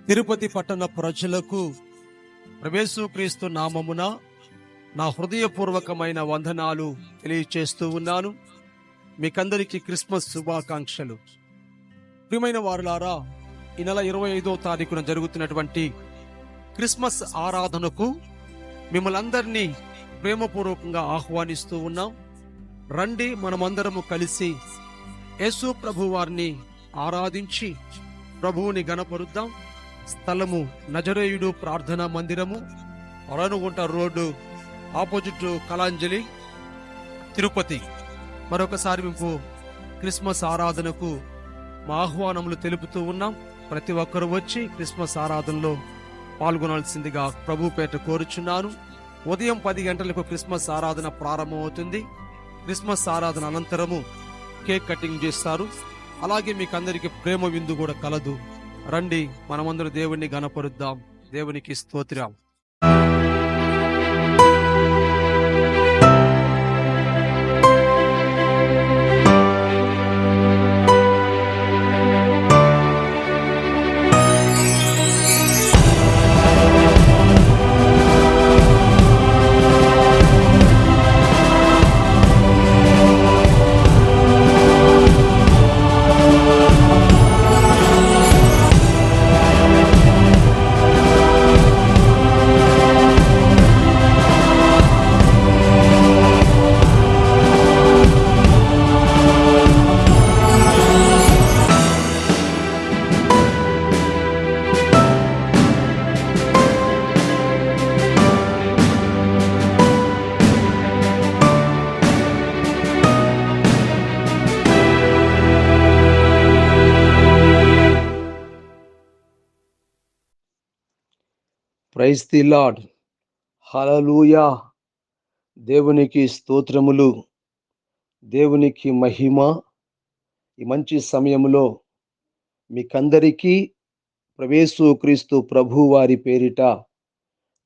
తిరుపతి పట్టణ ప్రజలకు యేసుక్రీస్తు నామమున నా హృదయపూర్వకమైన వందనాలు తెలియచేస్తూ ఉన్నాను. మీకందరికీ క్రిస్మస్ శుభాకాంక్షలు. ప్రియమైన వారులారా, ఈ నెల 25వ తారీఖున జరుగుతున్నటువంటి క్రిస్మస్ ఆరాధనకు మిమ్మల్ని అందరినీ ప్రేమపూర్వకంగా ఆహ్వానిస్తూ ఉన్నాం. రండి, మనమందరము కలిసి యేసు ప్రభు వారిని ఆరాధించి ప్రభువుని గణపరుద్దాం. స్థలము నజరేయుడు ప్రార్థనా మందిరము, రేణుగుంట రోడ్డు, ఆపోజిట్ కళాంజలి, తిరుపతి. మరొకసారి మేము క్రిస్మస్ ఆరాధనకు మా ఆహ్వానములు తెలుపుతూ ఉన్నాం. ప్రతి ఒక్కరు వచ్చి క్రిస్మస్ ఆరాధనలో పాల్గొనాల్సిందిగా ప్రభు పేట కోరుచున్నాను. ఉదయం 10 గంటలకు క్రిస్మస్ ఆరాధన ప్రారంభమవుతుంది. క్రిస్మస్ ఆరాధన అనంతరము కేక్ కటింగ్ చేస్తారు. అలాగే మీకు అందరికీ ప్రేమ విందు కూడా కలదు. రండి, మనమందరూ దేవుణ్ణి గణపరుద్దాం. దేవునికి స్తోత్రం. Praise the Lord. హల్లెలూయా. దేవునికి స్తోత్రములు, దేవునికి మహిమ. ఈ మంచి సమయంలో మీకందరికీ యేసుక్రీస్తు ప్రభు వారి పేరిట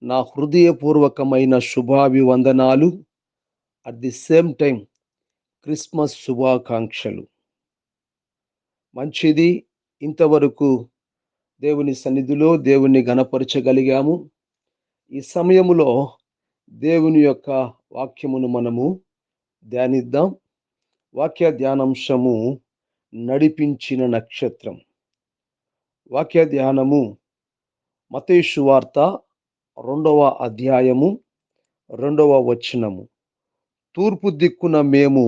నా హృదయపూర్వకమైన శుభాభివందనాలు. At the same time Christmas శుభాకాంక్షలు. మంచిది, ఇంతవరకు దేవుని సన్నిధిలో దేవుణ్ణి గణపరచగలిగాము. ఈ సమయములో దేవుని యొక్క వాక్యమును మనము ధ్యానిద్దాం. వాక్య ధ్యానాంశము నడిపించిన నక్షత్రం. వాక్య ధ్యానము మత్తయి సువార్త 2వ అధ్యాయము 2వ వచనము. తూర్పు దిక్కున మేము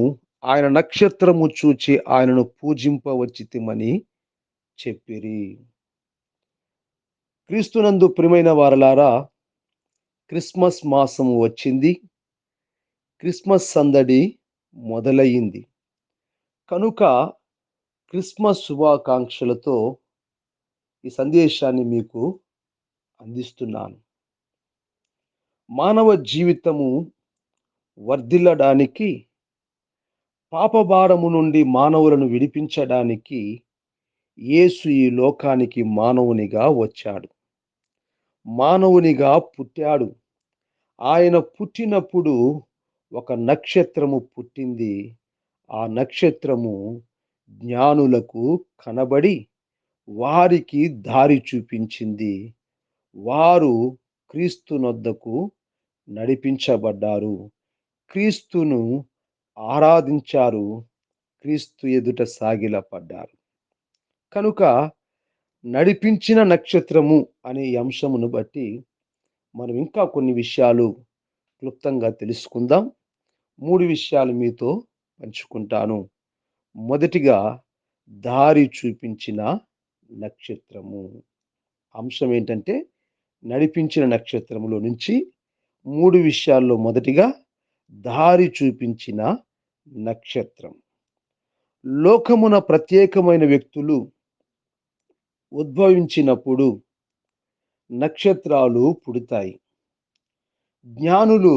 ఆయన నక్షత్రము చూచి ఆయనను పూజింపవచ్చితిమని చెప్పిరి. క్రీస్తునందు ప్రియమైన వారలారా, క్రిస్మస్ మాసము వచ్చింది. క్రిస్మస్ సందడి మొదలయ్యింది. కనుక క్రిస్మస్ శుభాకాంక్షలతో ఈ సందేశాన్ని మీకు అందిస్తున్నాను. మానవ జీవితము వర్ధిల్లడానికి, పాపభారము నుండి మానవులను విడిపించడానికి యేసు ఈ లోకానికి మానవునిగా వచ్చాడు. మానవునిగా పుట్టాడు. ఆయన పుట్టినప్పుడు ఒక నక్షత్రము పుట్టింది. ఆ నక్షత్రము జ్ఞానులకు కనబడి వారికి దారి చూపించింది. వారు క్రీస్తునొద్దకు నడిపించబడ్డారు. క్రీస్తును ఆరాధించారు. క్రీస్తు ఎదుట సాగిలపడ్డారు. కనుక నడిపించిన నక్షత్రము అనే అంశమును బట్టి మనం ఇంకా కొన్ని విషయాలు క్లుప్తంగా తెలుసుకుందాం. 3 విషయాలు మీతో పంచుకుంటాను. మొదటిగా, దారి చూపించిన నక్షత్రము. అంశం ఏంటంటే, నడిపించిన నక్షత్రములో నుంచి 3 విషయాల్లో మొదటిగా దారి చూపించిన నక్షత్రం. లోకమున ప్రత్యేకమైన వ్యక్తులు ఉద్భవించినప్పుడు నక్షత్రాలు పుడతాయి. జ్ఞానులు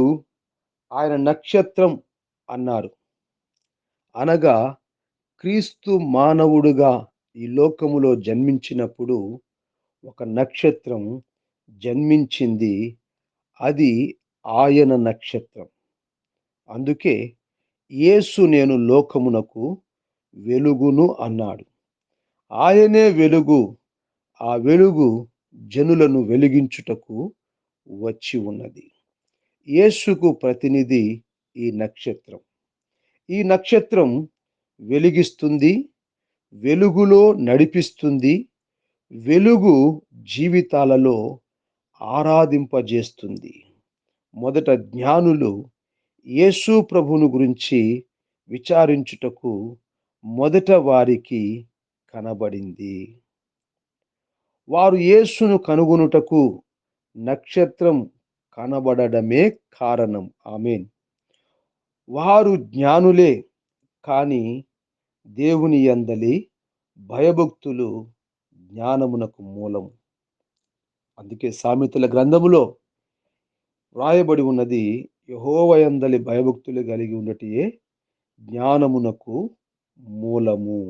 ఆయన నక్షత్రం అన్నారు. అనగా క్రీస్తు మానవుడుగా ఈ లోకములో జన్మించినప్పుడు ఒక నక్షత్రం జన్మించింది. అది ఆయన నక్షత్రం. అందుకే యేసు నేను లోకమునకు వెలుగును అన్నాడు. ఆయనే వెలుగు. ఆ వెలుగు జనులను వెలిగించుటకు వచ్చి ఉన్నది. యేసుకు ప్రతినిధి ఈ నక్షత్రం. ఈ నక్షత్రం వెలిగిస్తుంది, వెలుగులో నడిపిస్తుంది, వెలుగు జీవితాలలో ఆరాధింపజేస్తుంది. మొదట జ్ఞానులు యేసు ప్రభువును గురించి విచారించుటకు మొదట వారికి కనబడింది. వారు యేసును కనుగొనుటకు నక్షత్రం కనబడడమే కారణం. ఆమేన్. వారు జ్ఞానులే, కానీ దేవుని యందలి భయభక్తులు జ్ఞానమునకు మూలం. అందుకే సామెతల గ్రంథములో వ్రాయబడి ఉన్నది, యెహోవా యందలి భయభక్తులు కలిగి ఉండటయే జ్ఞానమునకు మూలము.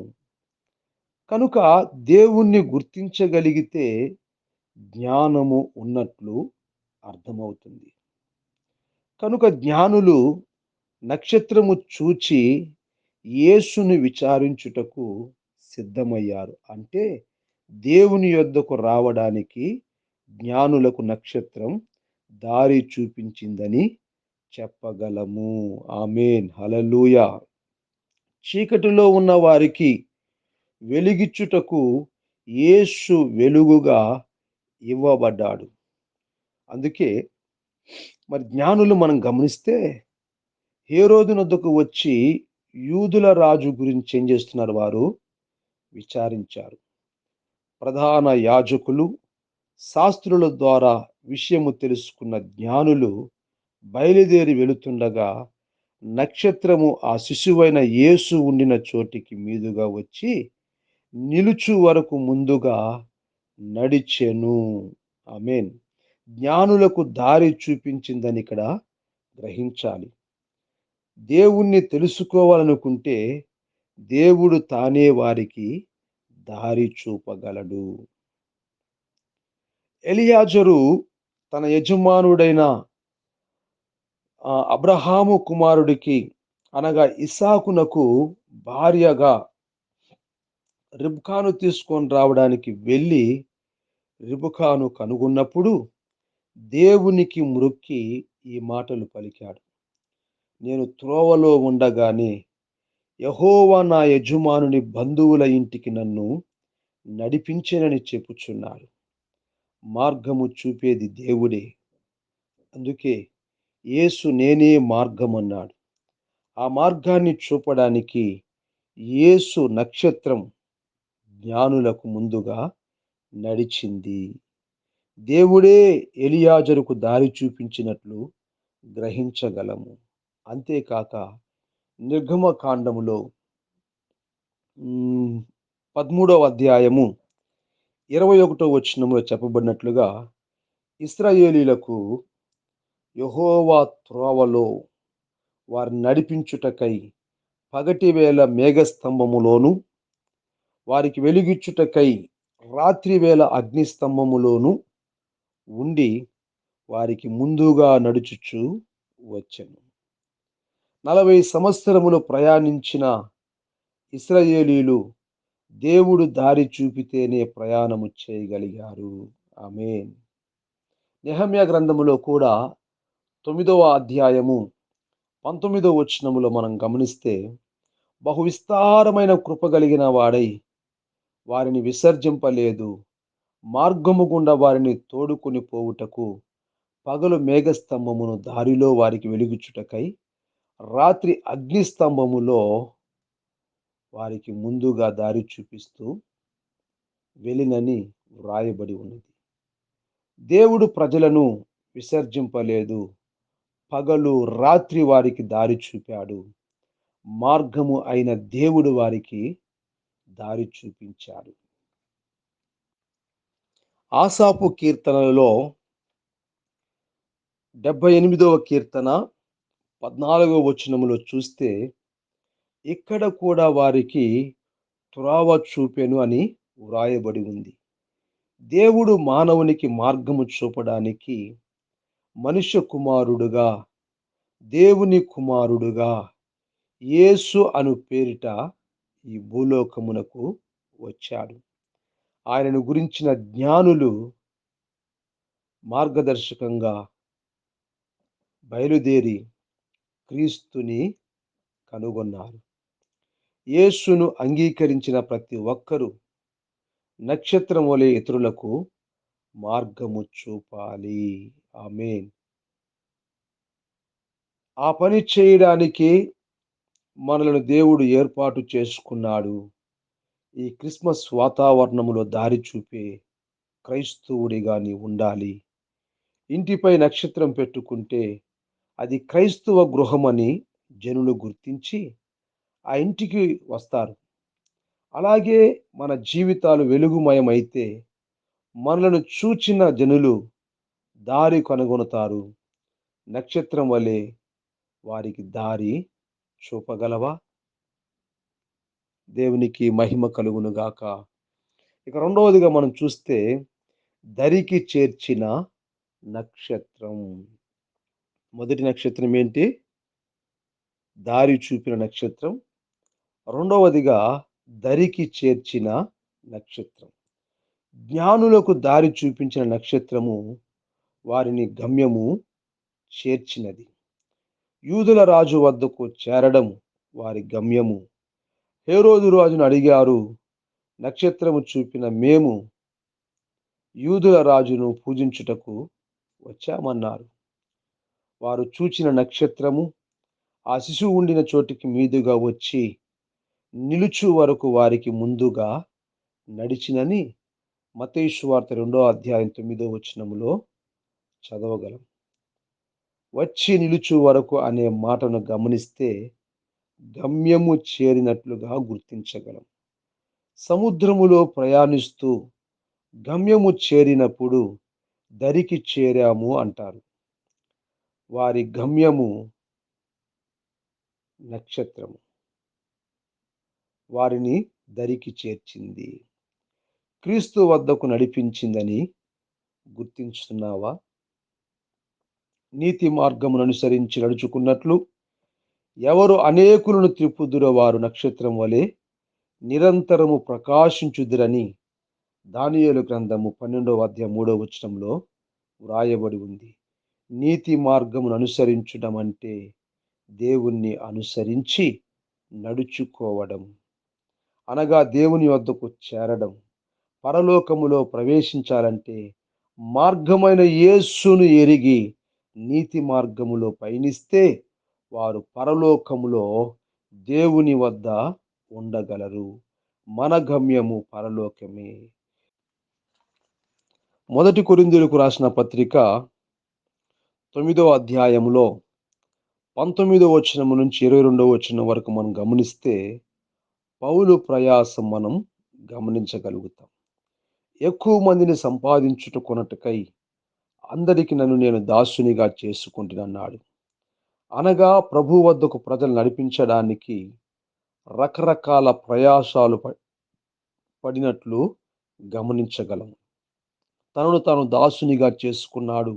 కనుక దేవుణ్ణి గుర్తించగలిగితే జ్ఞానము ఉన్నట్లు అర్థమవుతుంది. కనుక జ్ఞానులు నక్షత్రము చూచి యేసుని విచారించుటకు సిద్ధమయ్యారు. అంటే దేవుని యొద్దకు రావడానికి జ్ఞానులకు నక్షత్రం దారి చూపించిందని చెప్పగలము. ఆమేన్. హల్లెలూయా. చీకటిలో ఉన్న వారికి వెలిగిచ్చుటకు యేసు వెలుగుగా ఇవ్వబడ్డాడు. అందుకే మరి జ్ఞానులు మనం గమనిస్తే హేరోదు నొద్దకు వచ్చి యూదుల రాజు గురించి ఏం చేస్తున్నారు? వారు విచారించారు. ప్రధాన యాజకులు, శాస్త్రుల ద్వారా విషయము తెలుసుకున్న జ్ఞానులు బయలుదేరి వెళుతుండగా నక్షత్రము ఆ శిశువైన యేసు ఉండిన చోటికి మీదుగా వచ్చి నిలుచు వరకు ముందుగా నడిచెను. ఆమేన్. జ్ఞానులకు దారి చూపించిందని ఇక్కడ గ్రహించాలి. దేవుణ్ణి తెలుసుకోవాలనుకుంటే దేవుడు తానే వారికి దారి చూపగలడు. ఎలియాజరు తన యజమానుడైన అబ్రహాము కుమారుడికి అనగా ఇస్సాకునకు భార్యగా రిబ్కాను తీసుకొని రావడానికి వెళ్ళి రిబ్కాను కనుగొన్నప్పుడు దేవునికి మ్రొక్కి ఈ మాటలు పలికాడు. నేను త్రోవలో ఉండగానే యెహోవా నా యజమానుని బంధువుల ఇంటికి నన్ను నడిపించెనని చెప్పుచున్నాడు. మార్గము చూపేది దేవుడే. అందుకే యేసు నేనే మార్గమన్నాడు. ఆ మార్గాన్ని చూపడానికి యేసు నక్షత్రం జ్ఞానులకు ముందుగా నడిచింది. దేవుడే ఎలియాజరుకు దారి చూపించినట్లు గ్రహించగలము. అంతేకాక నిర్గమకాండములో 13వ అధ్యాయము 21వ వచనంలో చెప్పబడినట్లుగా ఇశ్రాయేలీయులకు యెహోవా త్రోవలో వారిని నడిపించుటకై పగటి వేళ మేఘస్తంభములోను, వారికి వెలుగిచ్చుటకై రాత్రి వేళ అగ్నిస్తంభములోను ఉండి వారికి ముందుగా నడుచుచు వచ్చెను. 40 సంవత్సరములు ప్రయాణించిన ఇశ్రాయేలీయులు దేవుడు దారి చూపితేనే ప్రయాణము చేయగలిగారు. ఆమేన్. నెహెమ్యా గ్రంథములో కూడా 9వ అధ్యాయము 19వ వచనములో మనం గమనిస్తే, బహు విస్తారమైన కృప కలిగిన వాడై వారిని విసర్జింపలేదు, మార్గము గుండా వారిని తోడుకొని పోవుటకు పగలు మేఘస్తంభమును దారిలో వారికి వెలుగుచుటకై, రాత్రి అగ్నిస్తంభములో వారికి ముందుగా దారి చూపిస్తూ వెళ్ళినని వ్రాయబడి ఉన్నది. దేవుడు ప్రజలను విసర్జింపలేదు, పగలు రాత్రి వారికి దారి చూపాడు. మార్గము అయిన దేవుడు వారికి దారి చూపించాడు. ఆసాపు కీర్తనలలో 78వ కీర్తన 14వ వచనములో చూస్తే, ఇక్కడ కూడా వారికి త్రోవ చూపెను అని వ్రాయబడి ఉంది. దేవుడు మానవునికి మార్గము చూపడానికి మనుష్య కుమారుడుగా, దేవుని కుమారుడుగా యేసు అను పేరిట ఈ భూలోకమునకు వచ్చాడు. ఆయనను గురించిన జ్ఞానులు మార్గదర్శకంగా బయలుదేరి క్రీస్తుని కనుగొన్నారు. యేసును అంగీకరించిన ప్రతి ఒక్కరూ నక్షత్రం వలె ఇతరులకు మార్గము చూపాలి. ఆమేన్. ఆ పని చేయడానికి మనలను దేవుడు ఏర్పాటు చేసుకున్నాడు. ఈ క్రిస్మస్ వాతావరణములో దారి చూపే క్రైస్తవుడిగా నీవుండాలి. ఇంటిపై నక్షత్రం పెట్టుకుంటే అది క్రైస్తవ గృహమని జనులు గుర్తించి ఆ ఇంటికి వస్తారు. అలాగే మన జీవితాలు వెలుగుమయమైతే మనలను చూచిన జనులు దారి కనుగొనతారు. నక్షత్రం వలె వారికి దారి చూపగలవా? దేవునికి మహిమ కలుగును గాక. ఇక రెండవదిగా మనం చూస్తే దరికి చేర్చిన నక్షత్రం. మొదటి నక్షత్రం ఏంటి? దారి చూపిన నక్షత్రం. రెండవదిగా దరికి చేర్చిన నక్షత్రం. జ్ఞానులకు దారి చూపించిన నక్షత్రము వారిని గమ్యము చేర్చినది. యూదుల రాజు వద్దకు చేరడం వారి గమ్యము. హేరోదు రాజును అడిగారు, నక్షత్రము చూపిన మేము యూదుల రాజును పూజించుటకు వచ్చామన్నారు. వారు చూచిన నక్షత్రము ఆ శిశువు ఉండిన చోటికి మీదుగా వచ్చి నిలుచు వరకు వారికి ముందుగా నడిచినని మత్తయి సువార్త 2వ అధ్యాయం 9వ వచనములో చదవగలం. వచ్చి నిలుచు వరకు అనే మాటను గమనిస్తే గమ్యము చేరినట్లుగా గుర్తించగలం. సముద్రములో ప్రయాణిస్తూ గమ్యము చేరినప్పుడు దరికి చేరాము అంటారు. వారి గమ్యము నక్షత్రము వారిని దరికి చేర్చింది. క్రీస్తు వద్దకు నడిపించిందని గుర్తించుతున్నావా? నీతి మార్గమును అనుసరించి నడుచుకున్నట్లు ఎవరు అనేకులను త్రిప్పుదురో వారు నక్షత్రం వలె నిరంతరము ప్రకాశించుదురని దానియేలు గ్రంథము 12వ అధ్యాయం 3వ వచనంలో వ్రాయబడి ఉంది. నీతి మార్గమును అనుసరించడం అంటే దేవుణ్ణి అనుసరించి నడుచుకోవడం, అనగా దేవుని వద్దకు చేరడం. పరలోకములో ప్రవేశించాలంటే మార్గమైన యేసును ఎరిగి నీతి మార్గములో పయనిస్తే వారు పరలోకములో దేవుని వద్ద ఉండగలరు. మన గమ్యము పరలోకమే. మొదటి కొరింథీయులకు రాసిన పత్రిక 9వ అధ్యాయంలో 19వ వచనం నుంచి 22వ వచనం వరకు మనం గమనిస్తే పౌలు ప్రయాసం మనం గమనించగలుగుతాం. ఎక్కువ మందిని సంపాదించుటకొనుటకై అందరికి నన్ను నేను దాసునిగా చేసుకుంటున్నాడు. అనగా ప్రభు వద్దకు ప్రజలు నడిపించడానికి రకరకాల ప్రయాసాలు పడినట్లు గమనించగలము. తనను తాను దాసునిగా చేసుకున్నాడు.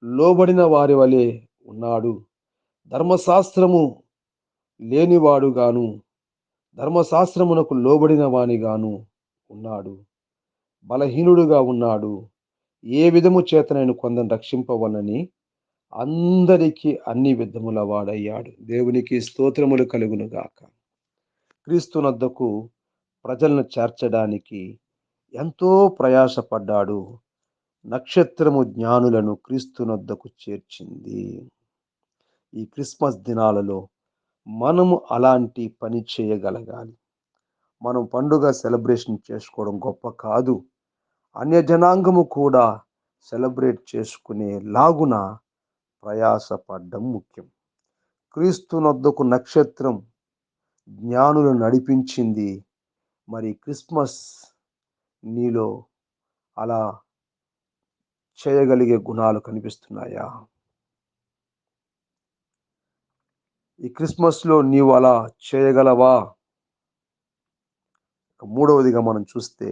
లోబడిన వారి వలె ఉన్నాడు. ధర్మశాస్త్రము లేనివాడుగాను ధర్మశాస్త్రమునకు లోబడిన వానిగాను ఉన్నాడు. బలహీనుడుగా ఉన్నాడు. ఏ విధము చేత నేను కొందరిని రక్షింపవలనని అందరికీ అన్ని విధముల వాడయ్యాడు. దేవునికి స్తోత్రములు కలుగును గాక. క్రీస్తునొద్దకు ప్రజలను చేర్చడానికి ఎంతో ప్రయాసపడ్డాడు. నక్షత్రము జ్ఞానులను క్రీస్తునొద్దకు చేర్చింది. ఈ క్రిస్మస్ దినాలలో మనము అలాంటి పని చేయగలగాలి. మనం పండుగ సెలబ్రేషన్ చేసుకోవడం గొప్ప కాదు. అన్య జనాంగము కూడా సెలబ్రేట్ చేసుకునే లాగున ప్రయాసపడ్డం ముఖ్యం. క్రీస్తునొద్దకు నక్షత్రం జ్ఞానులను నడిపించింది. మరి క్రిస్మస్ నీలో అలా చేయగలిగే గుణాలు కనిపిస్తున్నాయా? ఈ క్రిస్మస్లో నీవు అలా చేయగలవా? మూడవదిగా మనం చూస్తే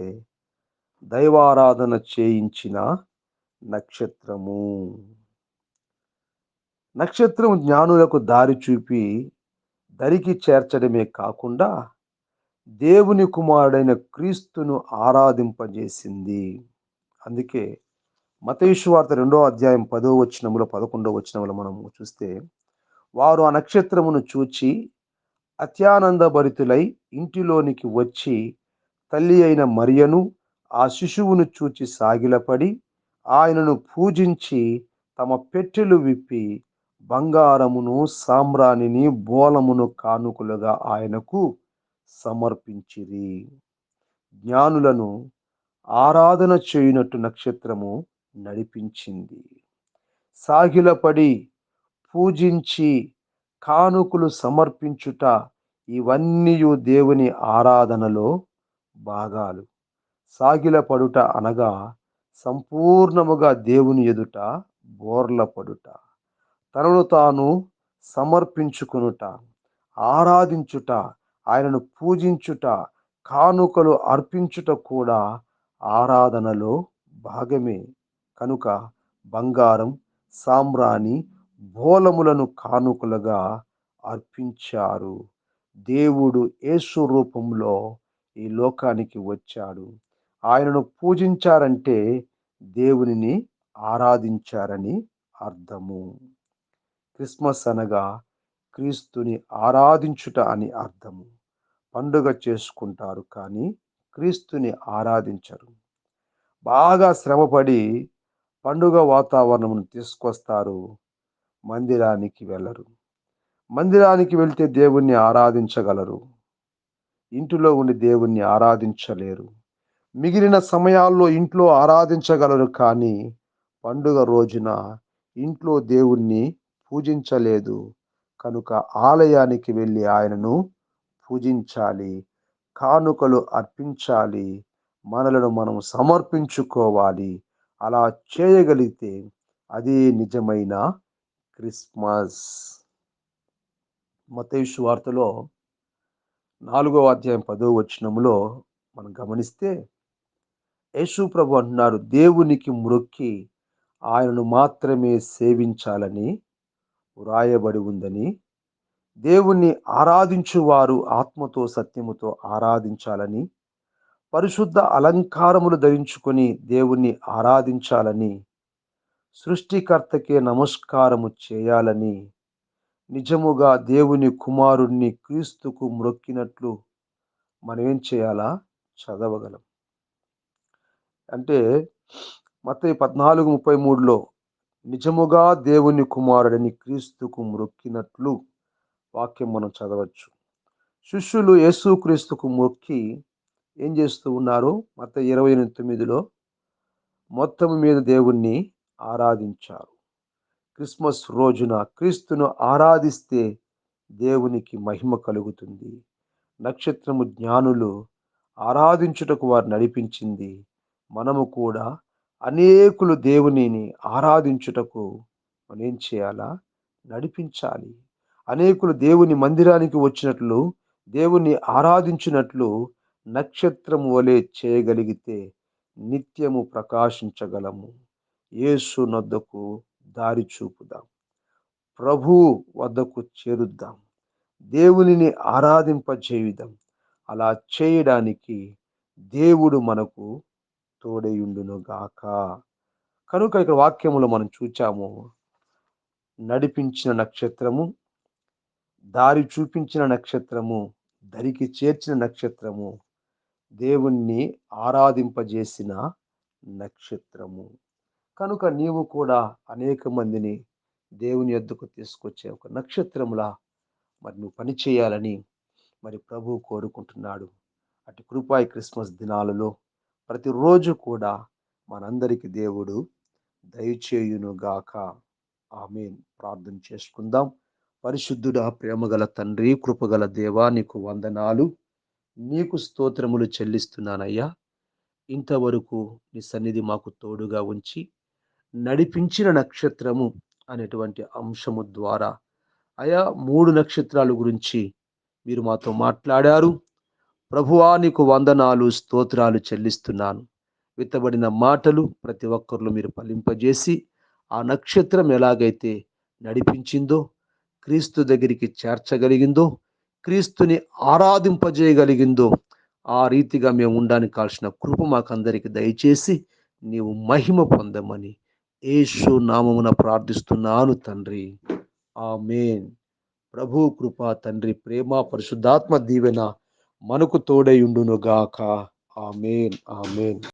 దైవారాధన చేయించిన నక్షత్రము. నక్షత్రం జ్ఞానులకు దారి చూపి దరికి చేర్చడమే కాకుండా దేవుని కుమారుడైన క్రీస్తును ఆరాధింపజేసింది. అందుకే మత్తయి సువార్త 2వ అధ్యాయం 10వ వచనములో 11వ వచనములో మనము చూస్తే, వారు ఆ నక్షత్రమును చూచి అత్యానందభరితులై ఇంటిలోనికి వచ్చి తల్లి అయిన మరియను ఆ శిశువును చూచి సాగిలపడి ఆయనను పూజించి తమ పెట్టెలు విప్పి బంగారమును సామ్రాణిని బోలమును కానుకలుగా ఆయనకు సమర్పించిరి. జ్ఞానులను ఆరాధన చేయునట్టు నక్షత్రము నడిపించింది. సాగిలపడి పూజించి కానుకలు సమర్పించుట, ఇవన్నీయు దేవుని ఆరాధనలో భాగాలు. సాగిలపడుట అనగా సంపూర్ణముగా దేవుని ఎదుట బోర్ల పడుట, తనను తాను సమర్పించుకొనుట, ఆరాధించుట, ఆయనను పూజించుట, కానుకలు అర్పించుట కూడా ఆరాధనలో భాగమే. కనుక బంగారం, సామ్రాణి, బోలములను కానుకలుగా అర్పించారు. దేవుడు యేసు రూపంలో ఈ లోకానికి వచ్చాడు. ఆయనను పూజించారంటే దేవునిని ఆరాధించారని అర్థము. క్రిస్మస్ అనగా క్రీస్తుని ఆరాధించుట అని అర్థము. పండుగ చేసుకుంటారు కానీ క్రీస్తుని ఆరాధించరు. బాగా శ్రమపడి పండుగ వాతావరణమును తీసుకొస్తారు, మందిరానికి వెళ్ళరు. మందిరానికి వెళ్తే దేవుణ్ణి ఆరాధించగలరు, ఇంటిలో ఉండి దేవుణ్ణి ఆరాధించలేరు. మిగిలిన సమయాల్లో ఇంట్లో ఆరాధించగలరు కానీ పండుగ రోజున ఇంట్లో దేవుణ్ణి పూజించలేదు. కనుక ఆలయానికి వెళ్ళి ఆయనను పూజించాలి, కానుకలు అర్పించాలి, మనలను మనం సమర్పించుకోవాలి. అలా చేయగలిగితే అదే నిజమైన క్రిస్మస్. మత్తయి సువార్తలో 4వ అధ్యాయం 10వ వచనములో మనం గమనిస్తే, యేసు ప్రభు అంటున్నారు, దేవునికి మ్రొక్కి ఆయనను మాత్రమే సేవించాలని వ్రాయబడి ఉందని, దేవుణ్ణి ఆరాధించువారు ఆత్మతో సత్యముతో ఆరాధించాలని, పరిశుద్ధ అలంకారములు ధరించుకొని దేవుణ్ణి ఆరాధించాలని, సృష్టికర్తకే నమస్కారము చేయాలని, నిజముగా దేవుని కుమారుణ్ణి క్రీస్తుకు మ్రొక్కినట్లు మనం ఏం చేయాలా? చదవగలం. అంటే మత్తయి 14:33లో నిజముగా దేవుని కుమారుడని క్రీస్తుకు మ్రొక్కినట్లు వాక్యం మనం చదవచ్చు. శిష్యులు యేసుక్రీస్తుకు మొక్కి ఏం చేస్తూ ఉన్నారు? మత్తయి 28:9లో మొత్తం మీద దేవుణ్ణి ఆరాధించారు. క్రిస్మస్ రోజున క్రీస్తును ఆరాధిస్తే దేవునికి మహిమ కలుగుతుంది. నక్షత్రము జ్ఞానులు ఆరాధించుటకు వారు నడిపించింది. మనము కూడా అనేకులు దేవునిని ఆరాధించుటకు మనం ఏం చేయాలా? నడిపించాలి. అనేకులు దేవుని మందిరానికి వచ్చినట్లు, దేవుని ఆరాధించినట్లు నక్షత్రము వలె చేయగలిగితే నిత్యము ప్రకాశించగలము. యేసు నొద్దకు దారి చూపుదాం, ప్రభు వద్దకు చేరుద్దాం, దేవునిని ఆరాధింపజేయుదాం. అలా చేయడానికి దేవుడు మనకు తోడయుండునుగాక. కనుక ఇక్కడ వాక్యములో మనం చూచాము, నడిపించిన నక్షత్రము, దారి చూపించిన నక్షత్రము, దరికి చేర్చిన నక్షత్రము, దేవుణ్ణి ఆరాధింపజేసిన నక్షత్రము. కనుక నీవు కూడా అనేక మందిని దేవుని యొద్దకు తీసుకొచ్చే ఒక నక్షత్రములా మరి నువ్వు పని చేయాలని మరి ప్రభువు కోరుకుంటున్నాడు. అటు కృపాయి క్రిస్మస్ దినాలలో ప్రతిరోజు కూడా మనందరికీ దేవుడు దయచేయునుగాక. ఆమేన్. ప్రార్థన చేసుకుందాం. పరిశుద్ధుడా, ప్రేమగల తండ్రి, కృపగల దేవా, నీకు వందనాలు, నీకు స్తోత్రములు చెల్లిస్తున్నానయ్యా. ఇంతవరకు నీ సన్నిధి మాకు తోడుగా ఉంచి నడిపించిన నక్షత్రము అనేటువంటి అంశము ద్వారా అయా 3 నక్షత్రాల గురించి మీరు మాతో మాట్లాడారు. ప్రభువా, నీకు వందనాలు, స్తోత్రాలు చెల్లిస్తున్నాను. విత్తబడిన మాటలు ప్రతి ఒక్కరిలో మీరు ఫలింపజేసి ఆ నక్షత్రం ఎలాగైతే నడిపించిందో, క్రీస్తు దగ్గరికి చేర్చగలిగిందో, క్రీస్తుని ఆరాధింపజేయగలిగిందో, ఆ రీతిగా మేము ఉండడానికి కావాల్సిన కృప మాకందరికి దయచేసి నీవు మహిమ పొందమని యేసు నామమున ప్రార్థిస్తున్నాను తండ్రి. ఆమేన్. ప్రభు కృప, తండ్రి ప్రేమ, పరిశుద్ధాత్మ దీవెన మనకు తోడై ఉండును గాక. ఆమేన్. ఆమేన్.